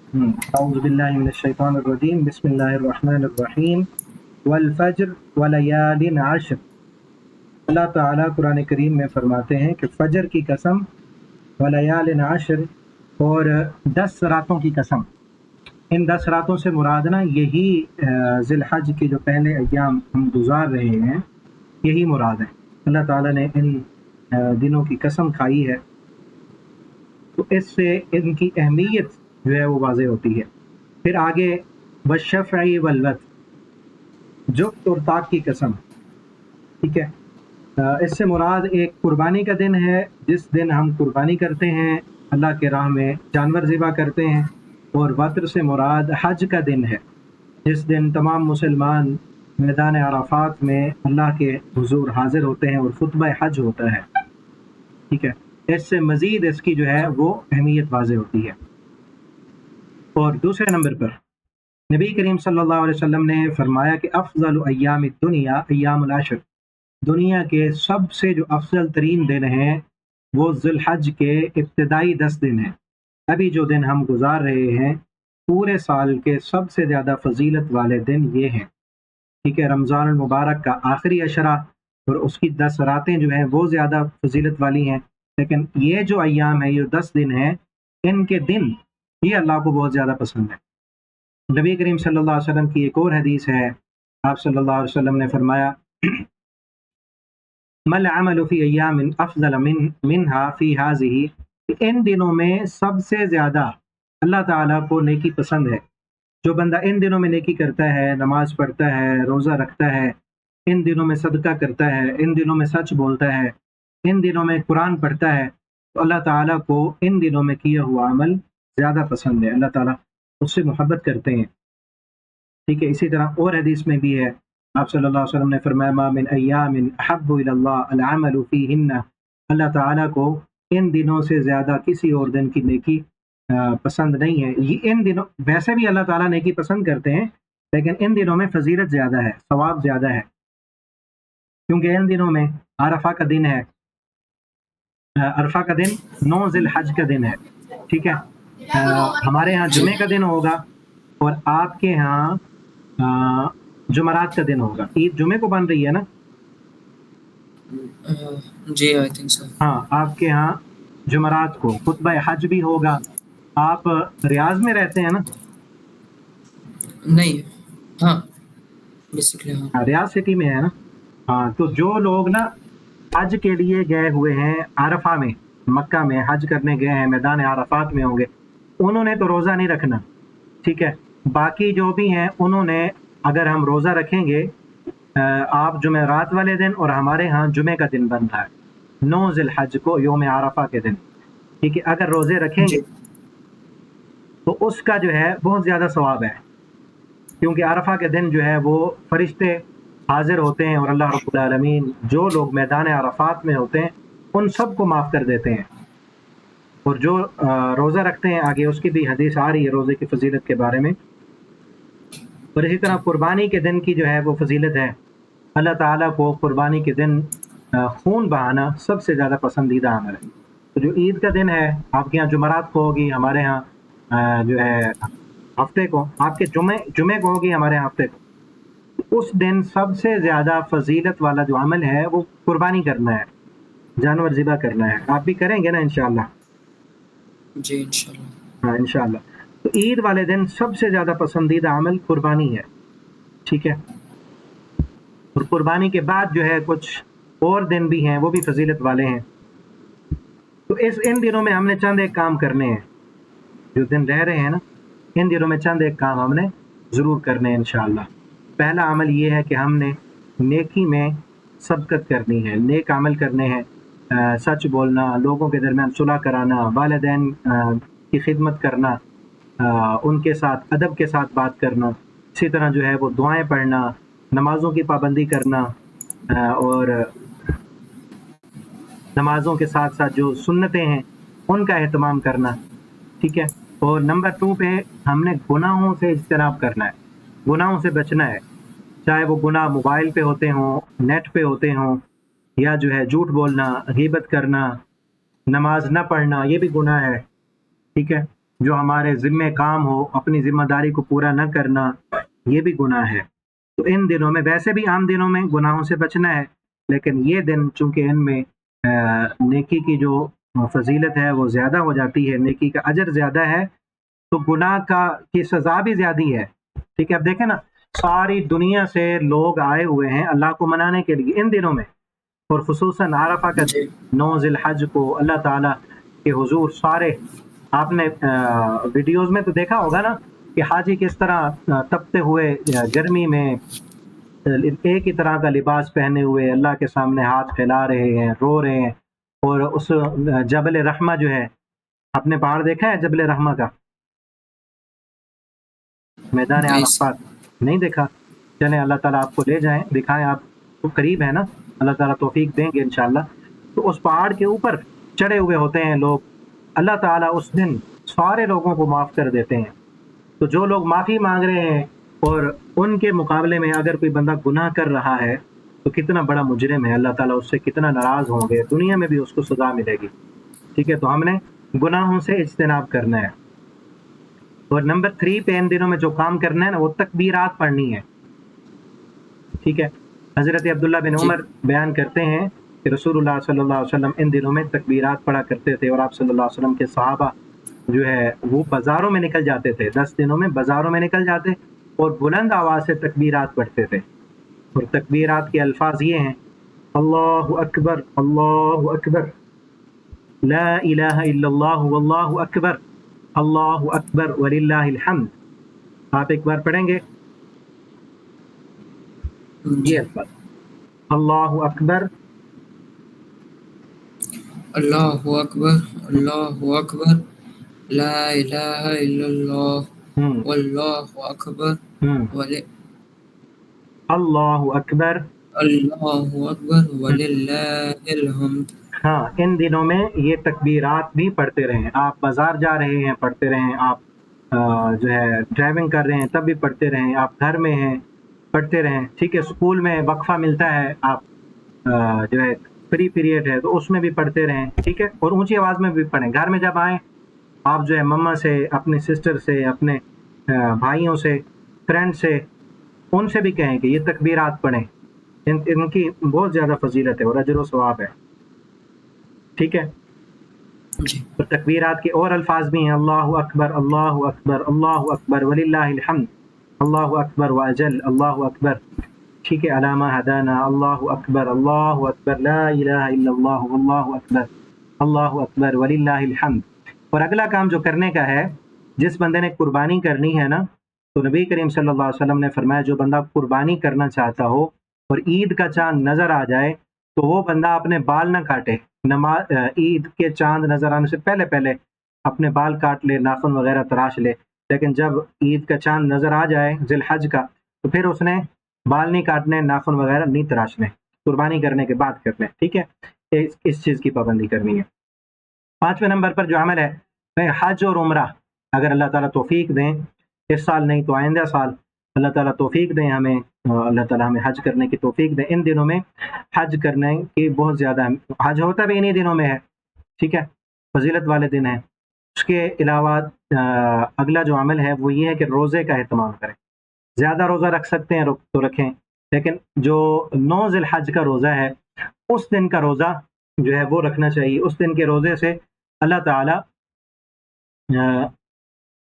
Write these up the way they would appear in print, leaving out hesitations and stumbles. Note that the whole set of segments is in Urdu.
اعوذ باللہ من الشیطان الرجیم، بسم اللہ الرحمن الرحیم۔ والفجر ولیال عشر، اللہ تعالیٰ قرآن کریم میں فرماتے ہیں کہ فجر کی قسم، ولیال عشر، اور 10 راتوں کی قسم۔ ان 10 راتوں سے مراد نا یہی ذی الحج کے جو پہلے ایام ہم گزار رہے ہیں، یہی مراد ہے۔ اللہ تعالیٰ نے ان دنوں کی قسم کھائی ہے، تو اس سے ان کی اہمیت جو ہے وہ واضح ہوتی ہے۔ پھر آگے والشفع والوتر، جفت اور طاق کی قسم، ٹھیک ہے۔ اس سے مراد ایک قربانی کا دن ہے، جس دن ہم قربانی کرتے ہیں، اللہ کے راہ میں جانور ذبح کرتے ہیں، اور وتر سے مراد حج کا دن ہے، جس دن تمام مسلمان میدان عرفات میں اللہ کے حضور حاضر ہوتے ہیں اور خطبہ حج ہوتا ہے، ٹھیک ہے۔ اس سے مزید اس کی جو ہے وہ اہمیت واضح ہوتی ہے۔ اور دوسرے نمبر پر نبی کریم صلی اللہ علیہ وسلم نے فرمایا کہ افضل ایام الدنیا ایام العشر، دنیا کے سب سے جو افضل ترین دن ہیں وہ ذی الحج کے ابتدائی 10 دن ہیں۔ ابھی جو دن ہم گزار رہے ہیں، پورے سال کے سب سے زیادہ فضیلت والے دن یہ ہیں، ٹھیک ہے۔ رمضان المبارک کا آخری عشرہ اور اس کی 10 راتیں جو ہیں وہ زیادہ فضیلت والی ہیں، لیکن یہ جو ایام ہیں، یہ 10 دن ہیں، ان کے دن یہ اللہ کو بہت زیادہ پسند ہے۔ نبی کریم صلی اللہ علیہ وسلم کی ایک اور حدیث ہے، آپ صلی اللہ علیہ وسلم نے فرمایا مل عمل فی ایام افضل منها فی هذه، کہ ان دنوں میں سب سے زیادہ اللہ تعالیٰ کو نیکی پسند ہے۔ جو بندہ ان دنوں میں نیکی کرتا ہے، نماز پڑھتا ہے، روزہ رکھتا ہے، ان دنوں میں صدقہ کرتا ہے، ان دنوں میں سچ بولتا ہے، ان دنوں میں قرآن پڑھتا ہے، تو اللہ تعالیٰ کو ان دنوں میں کیا ہوا عمل زیادہ پسند ہے، اللہ تعالیٰ اس سے محبت کرتے ہیں، ٹھیک ہے۔ اسی طرح اور حدیث میں بھی ہے، آپ صلی اللہ علیہ وسلم نے فرمایا ما من ایام احب الی اللہ العمل فیہن، اللہ تعالیٰ کو ان دنوں سے زیادہ کسی اور دن کی نیکی پسند نہیں ہے۔ یہ ان دنوں ویسے بھی اللہ تعالیٰ نیکی پسند کرتے ہیں، لیکن ان دنوں میں فضیلت زیادہ ہے، ثواب زیادہ ہے، کیونکہ ان دنوں میں عرفہ کا دن ہے، عرفہ کا دن 9 ذی الحج کا دن ہے، ٹھیک ہے۔ ہمارے ہاں جی جمعے کا دن ہوگا اور آپ کے ہاں جمعرات کا دن ہوگا۔ عید جمعے کو بن رہی ہے نا؟ جی آئی تھنک سو۔ ہاں، آپ کے ہاں جمعرات کو خطبہ حج بھی ہوگا۔ آپ ریاض میں رہتے ہیں نا؟ نہیں، ہاں بیسکلی ہاں۔ ریاض سٹی میں ہے نا؟ ہاں، تو جو لوگ نا حج کے لیے گئے ہوئے ہیں عرفہ میں، مکہ میں حج کرنے گئے ہیں، میدان عرفات میں ہوں گے، انہوں نے تو روزہ نہیں رکھنا، ٹھیک ہے۔ باقی جو بھی ہیں انہوں نے، اگر ہم روزہ رکھیں گے، آپ جمعرات والے دن اور ہمارے ہاں جمعے کا دن بن رہا ہے 9 ذی الحج کو، یوم عرفہ کے دن، ٹھیک ہے۔ اگر روزے رکھیں گے جی تو اس کا جو ہے بہت زیادہ ثواب ہے، کیونکہ عرفہ کے دن جو ہے وہ فرشتے حاضر ہوتے ہیں اور اللہ رب العالمین جو لوگ میدان عرفات میں ہوتے ہیں ان سب کو معاف کر دیتے ہیں۔ اور جو روزہ رکھتے ہیں، آگے اس کی بھی حدیث آ رہی ہے روزے کی فضیلت کے بارے میں۔ اور اسی طرح قربانی کے دن کی جو ہے وہ فضیلت ہے، اللہ تعالیٰ کو قربانی کے دن خون بہانا سب سے زیادہ پسندیدہ عمل ہے۔ تو جو عید کا دن ہے آپ کے یہاں جمعرات کو ہوگی، ہمارے ہاں جو ہے ہفتے کو، آپ کے جمعے کو ہوگی، ہمارے ہفتے کو۔ اس دن سب سے زیادہ فضیلت والا جو عمل ہے وہ قربانی کرنا ہے، جانور ذبح کرنا ہے۔ آپ بھی کریں گے نا انشاءاللہ؟ جی انشاءاللہ۔ ہاں انشاءاللہ۔ تو عید والے دن سب سے زیادہ پسندیدہ عمل قربانی ہے، ٹھیک ہے۔ اور قربانی کے بعد جو ہے کچھ اور دن بھی ہیں، وہ بھی فضیلت والے ہیں۔ تو ان دنوں میں ہم نے چند ایک کام کرنے ہیں، جو دن رہ رہے ہیں نا، ان دنوں میں چند ایک کام ہم نے ضرور کرنے ہیں انشاءاللہ۔ پہلا عمل یہ ہے کہ ہم نے نیکی میں سبقت کرنی ہے، نیک عمل کرنے ہیں، سچ بولنا، لوگوں کے درمیان صلح کرانا، والدین کی خدمت کرنا، ان کے ساتھ ادب کے ساتھ بات کرنا، اسی طرح جو ہے وہ دعائیں پڑھنا، نمازوں کی پابندی کرنا، اور نمازوں کے ساتھ ساتھ جو سنتیں ہیں ان کا اہتمام کرنا، ٹھیک ہے۔ اور نمبر 2 پہ ہم نے گناہوں سے اجتناب کرنا ہے، گناہوں سے بچنا ہے، چاہے وہ گناہ موبائل پہ ہوتے ہوں، نیٹ پہ ہوتے ہوں، یا جو ہے جھوٹ بولنا، غیبت کرنا، نماز نہ پڑھنا، یہ بھی گناہ ہے، ٹھیک ہے۔ جو ہمارے ذمے کام ہو اپنی ذمہ داری کو پورا نہ کرنا، یہ بھی گناہ ہے۔ تو ان دنوں میں، ویسے بھی عام دنوں میں گناہوں سے بچنا ہے، لیکن یہ دن چونکہ ان میں نیکی کی جو فضیلت ہے وہ زیادہ ہو جاتی ہے، نیکی کا اجر زیادہ ہے، تو گناہ کی سزا بھی زیادہ ہے۔ ٹھیک ہے، اب دیکھیں نا، ساری دنیا سے لوگ آئے ہوئے ہیں اللہ کو منانے کے لیے ان دنوں میں، اور خصوصاً عرفہ کا جی 9 ذی الحج کو اللہ تعالیٰ کے حضور سارے، آپ نے ویڈیوز میں تو دیکھا ہوگا نا کہ حاجی کس طرح تپتے ہوئے گرمی میں ایک ہی طرح کا لباس پہنے ہوئے اللہ کے سامنے ہاتھ پھیلا رہے ہیں، رو رہے ہیں، اور اس جبل رحمہ جو ہے، آپ نے پہاڑ دیکھا ہے جبل رحمہ کا، میدان نہیں سر۔ عرفات؟ نہیں دیکھا؟ چلیں اللہ تعالیٰ آپ کو لے جائیں، دکھائیں، آپ کو قریب ہے نا، اللہ تعالیٰ توفیق دیں گے انشاءاللہ۔ تو اس پہاڑ کے اوپر چڑھے ہوئے ہوتے ہیں لوگ، اللہ تعالیٰ اس دن سارے لوگوں کو معاف کر دیتے ہیں۔ تو جو لوگ معافی مانگ رہے ہیں، اور ان کے مقابلے میں اگر کوئی بندہ گناہ کر رہا ہے تو کتنا بڑا مجرم ہے، اللہ تعالیٰ اس سے کتنا ناراض ہوں گے، دنیا میں بھی اس کو سزا ملے گی۔ ٹھیک ہے، تو ہم نے گناہوں سے اجتناب کرنا ہے۔ اور نمبر 3 پہ ان دنوں میں جو کام کرنا ہے نا، وہ تکبیرات پڑھنی ہے۔ ٹھیک ہے، حضرت عبداللہ بن جی عمر بیان کرتے ہیں کہ رسول اللہ صلی اللہ علیہ وسلم ان دنوں میں تکبیرات پڑھا کرتے تھے، اور آپ صلی اللہ علیہ وسلم کے صحابہ جو ہے وہ بازاروں میں نکل جاتے تھے، 10 دنوں میں بازاروں میں نکل جاتے اور بلند آواز سے تکبیرات پڑھتے تھے۔ اور تکبیرات کے الفاظ یہ ہیں: اللہ اکبر، اللہ اکبر، لا الہ الا اللہ، واللہ اکبر، اللہ اکبر وللہ الحمد۔ آپ ایک بار پڑھیں گے جی۔ یہ الفاظ: اللہ اکبر، اللہ اکبر، اللہ اکبر، لا الہ الا اللہ، ہم واللہ اکبر، ہم اللہ اکبر۔ اللہ اکبر وللہ الحمد۔ ہاں، ان دنوں میں یہ تکبیرات بھی پڑھتے رہیں، آپ بازار جا رہے ہیں پڑھتے رہیں، آپ جو ہے ڈرائیونگ کر رہے ہیں تب بھی پڑھتے رہیں، آپ گھر میں ہیں پڑھتے رہیں۔ ٹھیک ہے، اسکول میں وقفہ ملتا ہے، آپ جو ہے فری پیریڈ ہے تو اس میں بھی پڑھتے رہیں۔ ٹھیک ہے، اور اونچی آواز میں بھی پڑھیں۔ گھر میں جب آئیں، آپ جو ہے مما سے، اپنی سسٹر سے، اپنے بھائیوں سے، فرینڈ سے، ان سے بھی کہیں کہ یہ تکبیرات پڑھیں، ان کی بہت زیادہ فضیلت ہے اور اجر و ثواب ہے۔ ٹھیک ہے، جی تو تکبیرات کے اور الفاظ بھی ہیں: اللہ اکبر، اللہ اکبر، اللہ اکبر وللہ الحمد، اللہ اکبر واجل، اللہ اکبر۔ ٹھیک ہے، علامہ ہدانا، اللہ اکبر، اللہ اکبر، لا الہ الا اللہ، اللہ اکبر، اللہ اکبر وللہ الحمد۔ اور اگلا کام جو کرنے کا ہے، جس بندے نے قربانی کرنی ہے نا، تو نبی کریم صلی اللہ علیہ وسلم نے فرمایا جو بندہ قربانی کرنا چاہتا ہو اور عید کا چاند نظر آ جائے تو وہ بندہ اپنے بال نہ کاٹے، عید کے چاند نظر آنے سے پہلے پہلے اپنے بال کاٹ لے، ناخن وغیرہ تراش لے، لیکن جب عید کا چاند نظر آ جائے ذی الحج کا تو پھر اس نے بال نہیں کاٹنے، ناخن وغیرہ نہیں تراشنے، قربانی کرنے کے بعد کرنے۔ ٹھیک ہے، اس چیز کی پابندی کرنی ہے۔ 5ویں نمبر پر جو عمل ہے وہ حج اور عمرہ، اگر اللہ تعالیٰ توفیق دیں، اس سال نہیں تو آئندہ سال اللہ تعالیٰ توفیق دیں ہمیں، اللہ تعالیٰ ہمیں حج کرنے کی توفیق دیں۔ ان دنوں میں حج کرنے کی بہت زیادہ، حج ہوتا بھی انہی دنوں میں ہے۔ ٹھیک ہے، فضیلت والے دن ہیں۔ اس کے علاوہ اگلا جو عمل ہے وہ یہ ہے کہ روزے کا اہتمام کریں۔ زیادہ روزہ رکھ سکتے ہیں تو رکھیں، لیکن جو 9 ذی الحج کا روزہ ہے اس دن کا روزہ جو ہے وہ رکھنا چاہیے۔ اس دن کے روزے سے اللہ تعالیٰ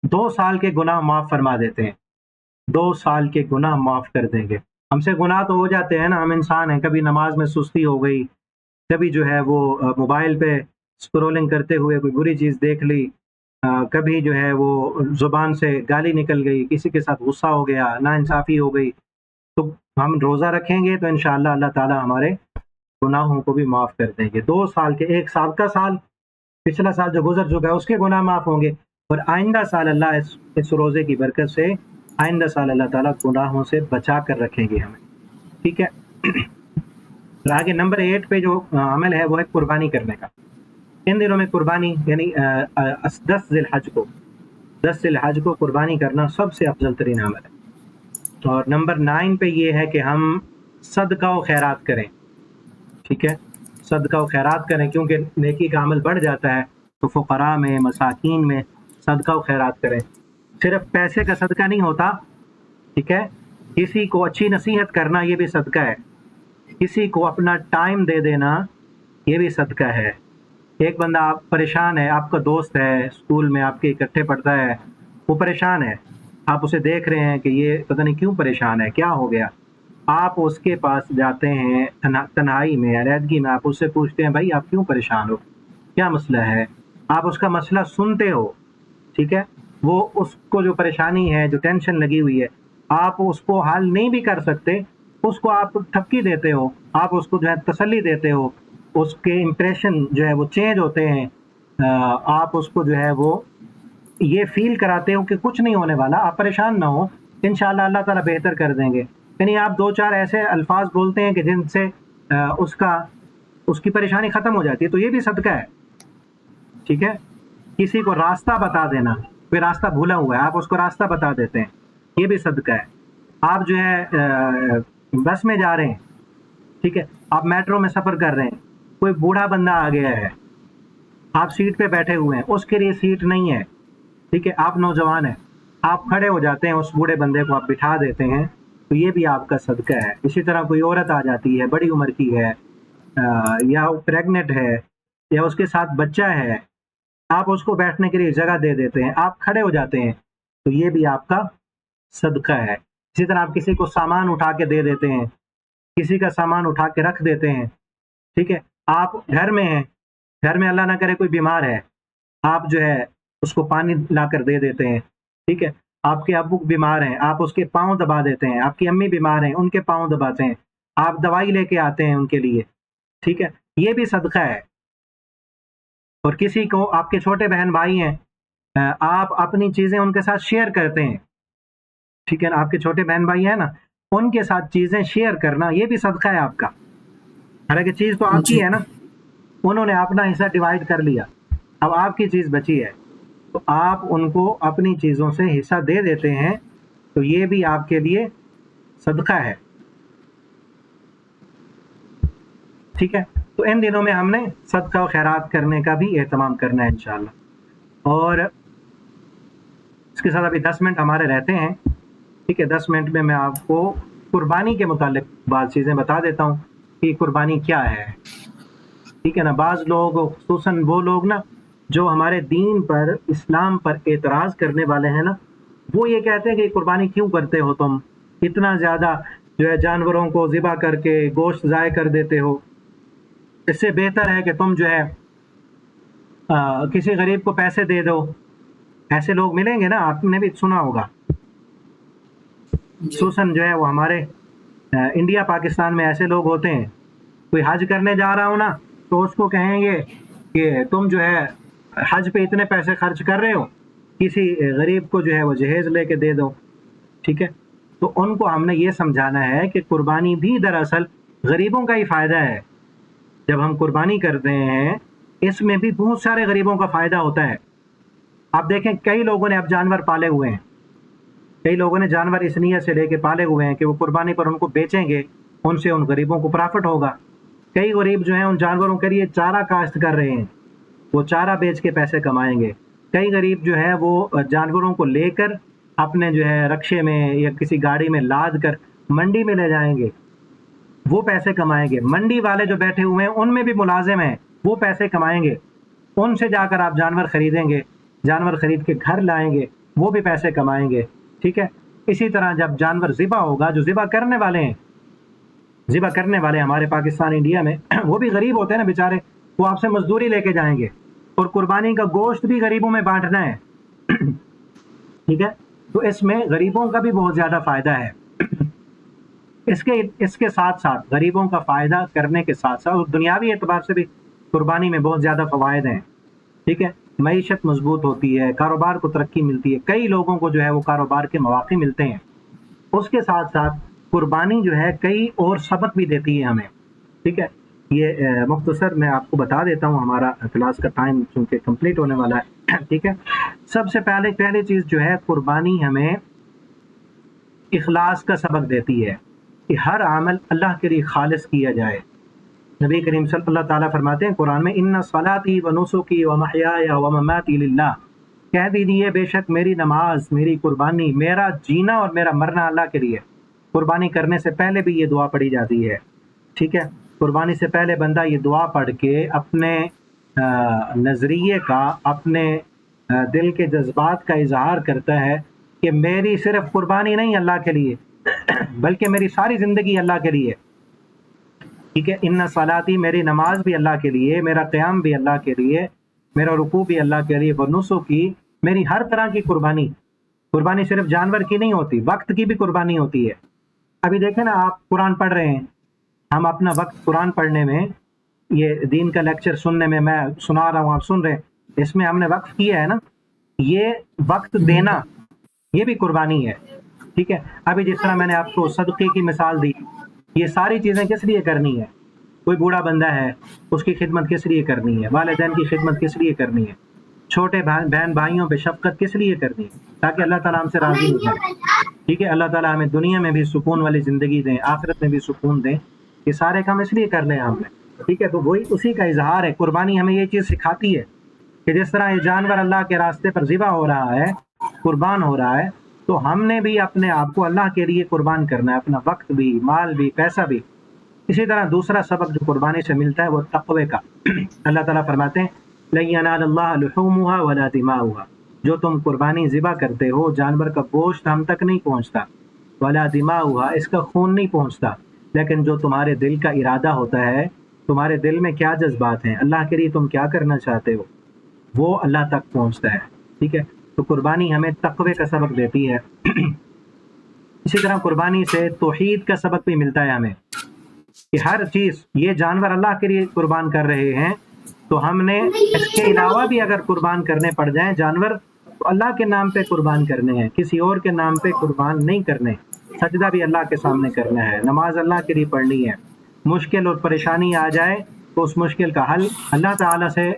2 سال کے گناہ معاف فرما دیتے ہیں، 2 سال کے گناہ معاف کر دیں گے۔ ہم سے گناہ تو ہو جاتے ہیں نا، ہم انسان ہیں، کبھی نماز میں سستی ہو گئی، کبھی جو ہے وہ موبائل پہ اسکرولنگ کرتے ہوئے کوئی بری چیز دیکھ لی، کبھی جو ہے وہ زبان سے گالی نکل گئی، کسی کے ساتھ غصہ ہو گیا، ناانصافی ہو گئی، تو ہم روزہ رکھیں گے تو انشاءاللہ اللہ تعالیٰ ہمارے گناہوں کو بھی معاف کر دیں گے۔ 2 سال کے، ایک سابقہ سال، پچھلا سال جو گزر چکا ہے اس کے گناہ معاف ہوں گے، اور آئندہ سال اللہ اس روزے کی برکت سے آئندہ سال اللہ تعالیٰ گناہوں سے بچا کر رکھیں گے ہمیں۔ ٹھیک ہے، اور آگے نمبر 8 پہ جو عمل ہے وہ ہے قربانی کرنے کا۔ ان دنوں میں قربانی یعنی 10 ذی الحج کو قربانی کرنا سب سے افضل ترین عمل ہے۔ اور نمبر 9 پہ یہ ہے کہ ہم صدقہ و خیرات کریں۔ ٹھیک ہے، صدقہ و خیرات کریں، کیونکہ نیکی کا عمل بڑھ جاتا ہے تو فقراء میں، مساکین میں صدقہ و خیرات کریں. صرف پیسے کا صدقہ نہیں ہوتا، ٹھیک ہے، کسی کو اچھی نصیحت کرنا یہ بھی صدقہ ہے، کسی کو اپنا ٹائم دے دینا یہ بھی صدقہ ہے. ایک بندہ آپ پریشان ہے، آپ کا دوست ہے، اسکول میں آپ کے اکٹھے پڑھتا ہے، وہ پریشان ہے، آپ اسے دیکھ رہے ہیں کہ یہ پتہ نہیں کیوں پریشان ہے، کیا ہو گیا. آپ اس کے پاس جاتے ہیں تنہائی میں، علیحدگی میں، آپ اس سے پوچھتے ہیں بھائی آپ کیوں پریشان ہو، کیا مسئلہ ہے. آپ اس کا مسئلہ سنتے ہو، ٹھیک ہے، وہ اس کو جو پریشانی ہے، جو ٹینشن لگی ہوئی ہے، آپ اس کو حل نہیں بھی کر سکتے، اس کو آپ تھپکی دیتے ہو، آپ اس کو جو ہے تسلی دیتے ہو، اس کے امپریشن جو ہے وہ چینج ہوتے ہیں. آپ اس کو جو ہے وہ یہ فیل کراتے ہو کہ کچھ نہیں ہونے والا، آپ پریشان نہ ہو، انشاءاللہ اللہ تعالیٰ بہتر کر دیں گے. یعنی آپ دو چار ایسے الفاظ بولتے ہیں کہ جن سے اس کی پریشانی ختم ہو جاتی ہے، تو یہ بھی صدقہ ہے. ٹھیک ہے، کسی کو راستہ بتا دینا، کوئی راستہ بھولا ہوا ہے، آپ اس کو راستہ بتا دیتے ہیں، یہ بھی صدقہ ہے. آپ جو ہے بس میں جا رہے ہیں، ٹھیک ہے، آپ میٹرو میں سفر کر رہے ہیں، کوئی بوڑھا بندہ آ گیا ہے، آپ سیٹ پہ بیٹھے ہوئے ہیں، اس کے لیے سیٹ نہیں ہے، ٹھیک ہے، آپ نوجوان ہیں، آپ کھڑے ہو جاتے ہیں، اس بوڑھے بندے کو آپ بٹھا دیتے ہیں، تو یہ بھی آپ کا صدقہ ہے. اسی طرح کوئی عورت آ جاتی ہے، بڑی عمر کی ہے، یا پریگنٹ ہے، یا اس کے ساتھ بچہ ہے، آپ اس کو بیٹھنے کے لیے جگہ دے دیتے ہیں، آپ کھڑے ہو جاتے ہیں، تو یہ بھی آپ کا صدقہ ہے. اسی طرح آپ کسی کو سامان اٹھا کے دے دیتے ہیں، کسی کا سامان اٹھا کے رکھ دیتے ہیں، ٹھیک ہے. آپ گھر میں ہیں، گھر میں اللہ نہ کرے کوئی بیمار ہے، آپ جو ہے اس کو پانی لا کر دے دیتے ہیں، ٹھیک ہے. آپ کے ابو بیمار ہیں، آپ اس کے پاؤں دبا دیتے ہیں، آپ کی امی بیمار ہیں، ان کے پاؤں دباتے ہیں، آپ دوائی لے کے آتے ہیں ان کے لیے، ٹھیک ہے، یہ بھی صدقہ ہے. اور کسی کو آپ کے چھوٹے بہن بھائی ہیں، آپ اپنی چیزیں ان کے ساتھ شیئر کرتے ہیں، ٹھیک ہے نا، آپ کے چھوٹے بہن بھائی ہیں نا، ان کے ساتھ چیزیں شیئر کرنا یہ بھی صدقہ ہے آپ کا. حالانکہ چیز تو آپ کی جی ہے نا، انہوں نے اپنا حصہ ڈیوائڈ کر لیا، اب آپ کی چیز بچی ہے، تو آپ ان کو اپنی چیزوں سے حصہ دے دیتے ہیں، تو یہ بھی آپ کے لیے صدقہ ہے. ٹھیک ہے، تو ان دنوں میں ہم نے صدقہ و خیرات کرنے کا بھی اہتمام کرنا ہے انشاءاللہ. اور اس کے ساتھ ابھی 10 منٹ ہمارے رہتے ہیں، ٹھیک ہے. 10 منٹ میں آپ کو قربانی کے متعلق بعض چیزیں بتا دیتا ہوں کہ قربانی کیا ہے، ٹھیک ہے نا. بعض لوگ، خصوصاً وہ لوگ نا جو ہمارے دین پر، اسلام پر اعتراض کرنے والے ہیں نا، وہ یہ کہتے ہیں کہ قربانی کیوں کرتے ہو تم، اتنا زیادہ جو ہے جانوروں کو ذبح کر کے گوشت ضائع کر دیتے ہو، اس سے بہتر ہے کہ تم جو ہے کسی غریب کو پیسے دے دو. ایسے لوگ ملیں گے نا، آپ نے بھی سنا ہوگا، جی خصوصاً جو ہے وہ ہمارے انڈیا پاکستان میں ایسے لوگ ہوتے ہیں. کوئی حج کرنے جا رہا ہو نا، تو اس کو کہیں گے کہ تم جو ہے حج پہ اتنے پیسے خرچ کر رہے ہو، کسی غریب کو جو ہے وہ جہیز لے کے دے دو، ٹھیک ہے. تو ان کو ہم نے یہ سمجھانا ہے کہ قربانی بھی دراصل غریبوں کا ہی فائدہ ہے. جب ہم قربانی کرتے ہیں، اس میں بھی بہت سارے غریبوں کا فائدہ ہوتا ہے. آپ دیکھیں کئی لوگوں نے اب جانور پالے ہوئے ہیں، کئی لوگوں نے جانور اس نیت سے لے کے پالے ہوئے ہیں کہ وہ قربانی پر ان کو بیچیں گے، ان سے ان غریبوں کو پرافٹ ہوگا. کئی غریب جو ہیں ان جانوروں کے لیے چارہ کاشت کر رہے ہیں، وہ چارہ بیچ کے پیسے کمائیں گے. کئی غریب جو ہے وہ جانوروں کو لے کر اپنے جو ہے رکشے میں یا کسی گاڑی میں لاد کر منڈی میں لے جائیں گے، وہ پیسے کمائیں گے. منڈی والے جو بیٹھے ہوئے ہیں ان میں بھی ملازم ہیں، وہ پیسے کمائیں گے. ان سے جا کر آپ جانور خریدیں گے، جانور خرید کے گھر لائیں گے، وہ بھی پیسے کمائیں گے، ٹھیک ہے. اسی طرح جب جانور ذبح ہوگا، جو ذبح کرنے والے ہیں، ذبح کرنے والے ہمارے پاکستان انڈیا میں وہ بھی غریب ہوتے ہیں نا بیچارے، وہ آپ سے مزدوری لے کے جائیں گے، اور قربانی کا گوشت بھی غریبوں میں بانٹنا ہے، ٹھیک ہے. تو اس میں غریبوں کا بھی بہت زیادہ فائدہ ہے. اس کے ساتھ ساتھ غریبوں کا فائدہ کرنے کے ساتھ ساتھ دنیاوی اعتبار سے بھی قربانی میں بہت زیادہ فوائد ہیں، ٹھیک ہے. معیشت مضبوط ہوتی ہے، کاروبار کو ترقی ملتی ہے، کئی لوگوں کو جو ہے وہ کاروبار کے مواقع ملتے ہیں. اس کے ساتھ ساتھ قربانی جو ہے کئی اور سبق بھی دیتی ہے ہمیں، ٹھیک ہے. یہ مختصر میں آپ کو بتا دیتا ہوں، ہمارا کلاس کا ٹائم چونکہ کمپلیٹ ہونے والا ہے، ٹھیک ہے. سب سے پہلی چیز جو ہے، قربانی ہمیں اخلاص کا سبق دیتی ہے کہ ہر عمل اللہ کے لیے خالص کیا جائے. نبی کریم صلی اللہ تعالیٰ فرماتے ہیں قرآن میں، ان صلاتی و نسکی و محیای و مماتی للہ، کہہ دیجیے بے شک میری نماز، میری قربانی، میرا جینا اور میرا مرنا اللہ کے لیے۔ قربانی کرنے سے پہلے بھی یہ دعا پڑھی جاتی ہے، ٹھیک ہے؟ قربانی سے پہلے بندہ یہ دعا پڑھ کے اپنے نظریے کا، اپنے دل کے جذبات کا اظہار کرتا ہے کہ میری صرف قربانی نہیں اللہ کے لیے بلکہ میری ساری زندگی اللہ کے لیے، ٹھیک ہے؟ ان صلاتی، میری نماز بھی اللہ کے لیے، میرا قیام بھی اللہ کے لیے، میرا رکوع بھی اللہ کے لیے، ونسکی، میری ہر طرح کی قربانی۔ قربانی صرف جانور کی نہیں ہوتی، وقت کی بھی قربانی ہوتی ہے۔ ابھی دیکھیں نا، آپ قرآن پڑھ رہے ہیں، ہم اپنا وقت قرآن پڑھنے میں، یہ دین کا لیکچر سننے میں سنا رہا ہوں، آپ سن رہے ہیں، اس میں ہم نے وقف کیا ہے نا، یہ وقت دینا یہ بھی قربانی ہے، ٹھیک ہے؟ ابھی جس طرح میں نے آپ کو صدقے کی مثال دی، یہ ساری چیزیں کس لیے کرنی ہے؟ کوئی بوڑھا بندہ ہے، اس کی خدمت کس لیے کرنی ہے؟ والدین کی خدمت کس لیے کرنی ہے؟ چھوٹے بہن بھائیوں پہ شفقت کس لیے کرنی ہے؟ تاکہ اللہ تعالیٰ ہم سے راضی ہو جائے، ٹھیک ہے؟ اللہ تعالیٰ ہمیں دنیا میں بھی سکون والی زندگی دیں، آخرت میں بھی سکون دیں۔ یہ سارے کام اس لیے کر لیں ہم نے، ٹھیک ہے؟ تو وہی اسی کا اظہار ہے۔ قربانی ہمیں یہ چیز سکھاتی ہے کہ جس طرح یہ جانور اللہ کے راستے پر ذبح ہو رہا ہے، قربان ہو رہا ہے، تو ہم نے بھی اپنے آپ کو اللہ کے لیے قربان کرنا ہے، اپنا وقت بھی، مال بھی، پیسہ بھی۔ اسی طرح دوسرا سبق جو قربانی سے ملتا ہے وہ تقوی کا۔ اللہ تعالیٰ فرماتے ہیں لَن يَنَالَ اللَّهَ لُحُومُهَا وَلَا دِمَاؤُهَا، جو تم قربانی ذبح کرتے ہو، جانور کا گوشت ہم تک نہیں پہنچتا، وَلَا دِمَاؤُهَا، اس کا خون نہیں پہنچتا، لیکن جو تمہارے دل کا ارادہ ہوتا ہے، تمہارے دل میں کیا جذبات ہیں، اللہ کے لیے تم کیا کرنا چاہتے ہو، وہ اللہ تک پہنچتا ہے، ٹھیک ہے؟ تو قربانی ہمیں تقوی کا سبق دیتی ہے۔ اسی طرح قربانی سے توحید کا سبق بھی ملتا ہے ہمیں کہ ہر چیز، یہ جانور اللہ کے لیے قربان کر رہے ہیں، تو ہم نے اس کے علاوہ بھی اگر قربان کرنے پڑ جائیں جانور، تو اللہ کے نام پہ قربان کرنے ہیں، کسی اور کے نام پہ قربان نہیں کرنے۔ سجدہ بھی اللہ کے سامنے کرنا ہے، نماز اللہ کے لیے پڑھنی ہے۔ مشکل اور پریشانی آ جائے تو اس مشکل کا حل اللہ تعالیٰ سے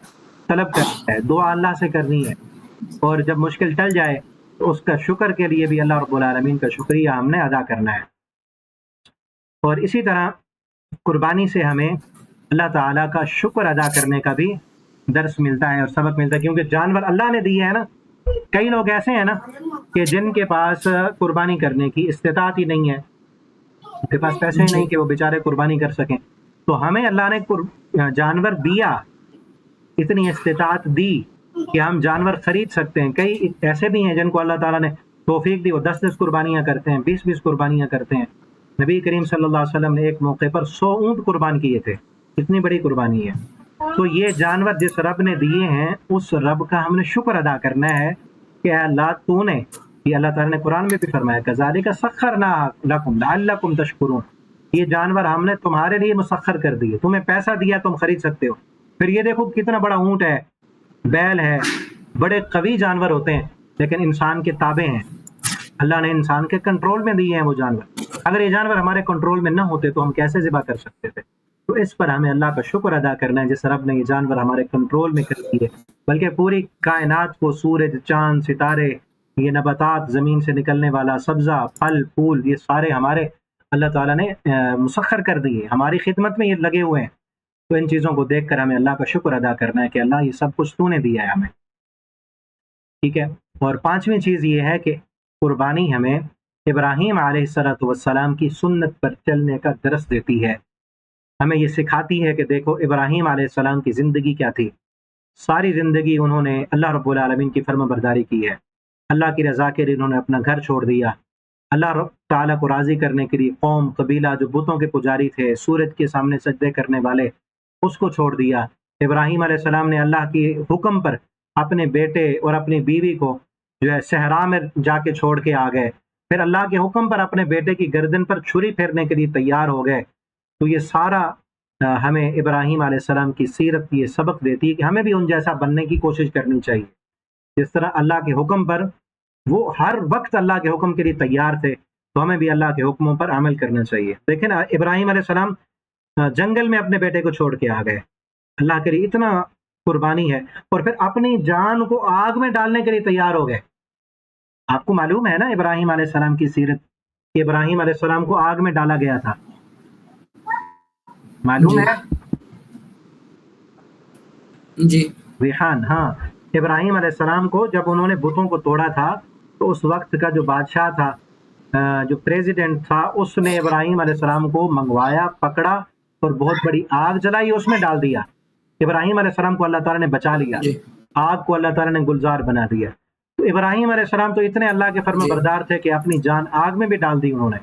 طلب کرنا ہے، دعا اللہ سے کرنی ہے، اور جب مشکل ٹل جائے تو اس کا شکر کے لیے بھی اللہ رب العالمین کا شکریہ ہم نے ادا کرنا ہے۔ اور اسی طرح قربانی سے ہمیں اللہ تعالیٰ کا شکر ادا کرنے کا بھی درس ملتا ہے اور سبق ملتا ہے، کیونکہ جانور اللہ نے دیے ہیں نا۔ کئی لوگ ایسے ہیں نا کہ جن کے پاس قربانی کرنے کی استطاعت ہی نہیں ہے، ان کے پاس پیسے ہی نہیں کہ وہ بیچارے قربانی کر سکیں، تو ہمیں اللہ نے جانور دیا، اتنی استطاعت دی کہ ہم جانور خرید سکتے ہیں۔ کئی ایسے بھی ہیں جن کو اللہ تعالیٰ نے توفیق دی، وہ 10 قربانیاں کرتے ہیں، 20 قربانیاں کرتے ہیں۔ نبی کریم صلی اللہ علیہ وسلم نے ایک موقع پر 100 اونٹ قربان کیے تھے، اتنی بڑی قربانی ہے۔ تو یہ جانور جس رب نے دیے ہیں، اس رب کا ہم نے شکر ادا کرنا ہے کہ اے اللہ تو نے، یہ اللہ تعالیٰ نے قرآن میں بھی فرمایا کذالک سخرنا لکم لعلکم تشکرون، یہ جانور ہم نے تمہارے لیے مسخر کر دیے، تمہیں پیسہ دیا تم خرید سکتے ہو۔ پھر یہ دیکھو کتنا بڑا اونٹ ہے، بیل ہے، بڑے قوی جانور ہوتے ہیں، لیکن انسان کے تابع ہیں، اللہ نے انسان کے کنٹرول میں دیے ہیں وہ جانور۔ اگر یہ جانور ہمارے کنٹرول میں نہ ہوتے تو ہم کیسے ذبح کر سکتے تھے؟ تو اس پر ہمیں اللہ کا شکر ادا کرنا ہے جس رب نے یہ جانور ہمارے کنٹرول میں کر دیے، بلکہ پوری کائنات کو، سورج، چاند، ستارے، یہ نباتات، زمین سے نکلنے والا سبزہ، پھل پھول، یہ سارے ہمارے اللہ تعالیٰ نے مسخر کر دیے، ہماری خدمت میں یہ لگے ہوئے ہیں۔ تو ان چیزوں کو دیکھ کر ہمیں اللہ کا شکر ادا کرنا ہے کہ اللہ یہ سب کچھ تو نے دیا ہے ہمیں، ٹھیک ہے؟ اور پانچویں چیز یہ ہے کہ قربانی ہمیں ابراہیم علیہ السلام کی سنت پر چلنے کا درس دیتی ہے، ہمیں یہ سکھاتی ہے کہ دیکھو ابراہیم علیہ السلام کی زندگی کیا تھی۔ ساری زندگی انہوں نے اللہ رب العالمین کی فرما برداری کی ہے، اللہ کی رضا کے لیے انہوں نے اپنا گھر چھوڑ دیا، اللہ رب تعالیٰ کو راضی کرنے کے لیے قوم، قبیلہ جو بتوں کے پجاری تھے، سورج کے سامنے سجدے کرنے والے، اس کو چھوڑ دیا۔ ابراہیم علیہ السلام نے اللہ کے حکم پر اپنے بیٹے اور اپنی بیوی کو جو ہے صحرا میں جا کے چھوڑ کے آ گئے، پھر اللہ کے حکم پر اپنے بیٹے کی گردن پر چھری پھیرنے کے لیے تیار ہو گئے۔ تو یہ سارا ہمیں ابراہیم علیہ السلام کی سیرت یہ سبق دیتی ہے کہ ہمیں بھی ان جیسا بننے کی کوشش کرنی چاہیے، جس طرح اللہ کے حکم پر وہ ہر وقت اللہ کے حکم کے لیے تیار تھے، تو ہمیں بھی اللہ کے حکموں پر عمل کرنا چاہیے۔ دیکھیں نا، ابراہیم علیہ السلام جنگل میں اپنے بیٹے کو چھوڑ کے آ گئے، اللہ کے لیے اتنا قربانی ہے، اور پھر اپنی جان کو آگ میں ڈالنے کے لیے تیار ہو گئے۔ آپ کو معلوم ہے نا ابراہیم علیہ السلام کی سیرت، کہ ابراہیم علیہ السلام کو آگ میں ڈالا گیا تھا، معلوم ہے؟ جی ریحان، ہاں، ابراہیم علیہ السلام کو جب انہوں نے بتوں کو توڑا تھا تو اس وقت کا جو بادشاہ تھا، جو پریزیڈنٹ تھا، اس نے ابراہیم علیہ السلام کو منگوایا، پکڑا اور بہت بڑی آگ جلائی، اس میں ڈال دیا۔ ابراہیم علیہ السلام کو اللہ تعالیٰ نے بچا لیا، جی آگ کو اللہ تعالیٰ نے گلزار بنا دیا۔ تو ابراہیم علیہ السلام تو اتنے اللہ کے فرما جی بردار تھے کہ اپنی جان آگ میں بھی ڈال دی انہوں نے۔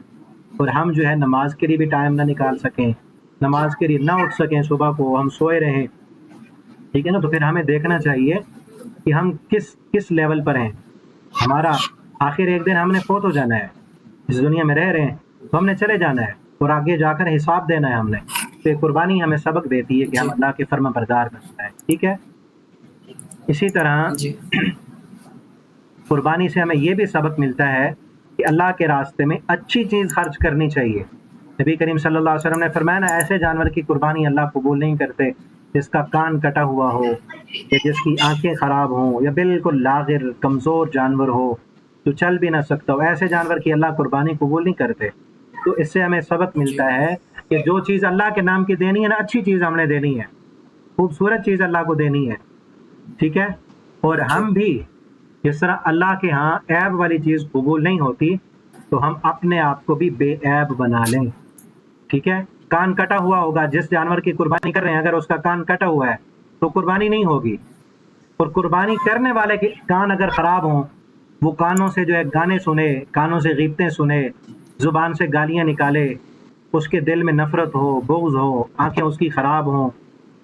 اور ہم جو ہے نماز کے لیے بھی ٹائم نہ نکال سکیں، نماز کے لیے نہ اٹھ سکیں، صبح کو ہم سوئے رہیں، ٹھیک ہے نا؟ تو پھر ہمیں دیکھنا چاہیے کہ ہم کس لیول پر ہیں۔ ہمارا آخر ایک دن ہم نے فوت ہو جانا ہے، اس دنیا میں رہ رہے ہیں تو ہم نے چلے جانا ہے اور آگے جا کر حساب دینا ہے ہم نے۔ تو قربانی ہمیں سبق دیتی ہے کہ ہم جی اللہ کے فرما بردار بننا ہے، ٹھیک ہے؟ اسی طرح جی قربانی سے ہمیں یہ بھی سبق ملتا ہے کہ اللہ کے راستے میں اچھی چیز خرچ کرنی چاہیے۔ نبی کریم صلی اللہ علیہ وسلم نے فرمایا نا، ایسے جانور کی قربانی اللہ قبول نہیں کرتے جس کا کان کٹا ہوا ہو، یا جس کی آنکھیں خراب ہوں، یا بالکل لاغر کمزور جانور ہو جو چل بھی نہ سکتا ہو، ایسے جانور کی اللہ قربانی قبول نہیں کرتے۔ تو اس سے ہمیں سبق جی ملتا ہے کہ جو چیز اللہ کے نام کی دینی ہے نا، اچھی چیز ہم نے دینی ہے، خوبصورت چیز اللہ کو دینی ہے، ٹھیک ہے؟ اور جی ہم بھی جس طرح اللہ کے ہاں عیب والی چیز قبول نہیں ہوتی، تو ہم اپنے آپ کو بھی بے عیب بنا لیں، ٹھیک ہے؟ کان کٹا ہوا ہوگا، جس جانور کی قربانی کر رہے ہیں اگر اس کا کان کٹا ہوا ہے تو قربانی نہیں ہوگی۔ اور قربانی کرنے والے کے کان اگر خراب ہوں، وہ کانوں سے جو ہے گانے سنے، کانوں سے غیبتیں سنے، زبان سے گالیاں نکالے، اس کے دل میں نفرت ہو، بغض ہو، آنکھیں اس کی خراب ہوں،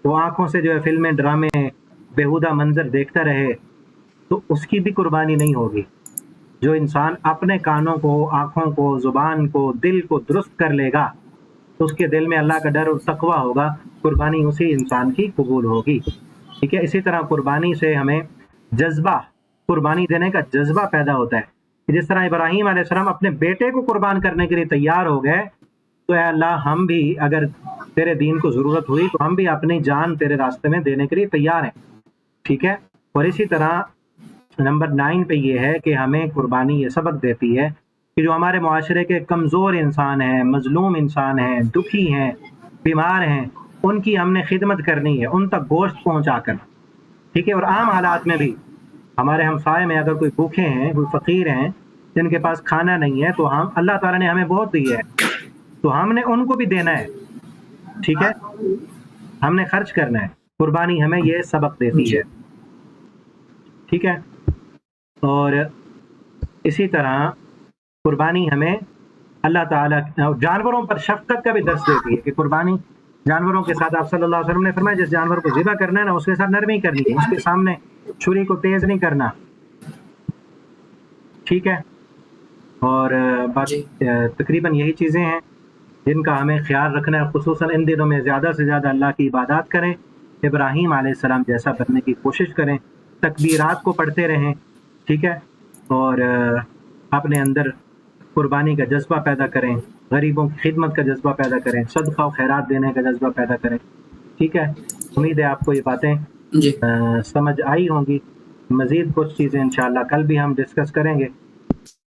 وہ آنکھوں سے جو ہے فلمیں ڈرامے بیہودہ منظر دیکھتا رہے، تو اس کی بھی قربانی نہیں ہوگی۔ جو انسان اپنے کانوں کو، آنکھوں کو، زبان کو، دل کو درست کر لے گا تو اس کے دل میں اللہ کا ڈر اور تقویٰ ہوگا، قربانی اسی انسان کی قبول ہوگی، ٹھیک ہے؟ اسی طرح قربانی سے ہمیں جذبہ، قربانی دینے کا جذبہ پیدا ہوتا ہے کہ جس طرح ابراہیم علیہ السلام اپنے بیٹے کو قربان کرنے کے لیے تیار ہو گئے، تو اے اللہ ہم بھی اگر تیرے دین کو ضرورت ہوئی تو ہم بھی اپنی جان تیرے راستے میں دینے کے لیے تیار ہیں، ٹھیک ہے؟ اور اسی طرح نمبر 9 پہ یہ ہے کہ ہمیں قربانی یہ سبق دیتی ہے کہ جو ہمارے معاشرے کے کمزور انسان ہیں، مظلوم انسان ہیں، دکھی ہیں، بیمار ہیں، ان کی ہم نے خدمت کرنی ہے، ان تک گوشت پہنچا کر، ٹھیک ہے؟ اور عام حالات میں بھی ہمارے ہمسائے میں اگر کوئی بھوکے ہیں، کوئی فقیر ہیں، جن کے پاس کھانا نہیں ہے، تو ہم اللہ تعالیٰ نے ہمیں بہت دی ہے تو ہم نے ان کو بھی دینا ہے، ٹھیک ہے؟ ہم نے خرچ کرنا ہے۔ قربانی ہمیں یہ سبق دیتی جی ہے، ٹھیک ہے؟ اور اسی طرح قربانی ہمیں اللہ تعالیٰ جانوروں پر شفقت کا بھی درس دیتی ہے کہ قربانی جانوروں کے ساتھ، آپ صلی اللہ علیہ وسلم نے فرمایا جس جانور کو ذبح کرنا ہے نا، اس کے ساتھ نرمی کرنی ہے، اس کے سامنے چھری کو تیز نہیں کرنا، ٹھیک ہے؟ اور جی تقریباً یہی چیزیں ہیں جن کا ہمیں خیال رکھنا ہے، خصوصاً ان دنوں میں زیادہ سے زیادہ اللہ کی عبادات کریں، ابراہیم علیہ السلام جیسا بننے کی کوشش کریں، تکبیرات کو پڑھتے رہیں، ٹھیک ہے؟ اور اپنے اندر قربانی کا جذبہ پیدا کریں، غریبوں کی خدمت کا جذبہ پیدا کریں، صدقہ و خیرات دینے کا جذبہ پیدا کریں، ٹھیک ہے؟ امید ہے آپ کو یہ باتیں جی سمجھ آئی ہوں گی۔ مزید کچھ چیزیں انشاءاللہ کل بھی ہم ڈسکس کریں گے۔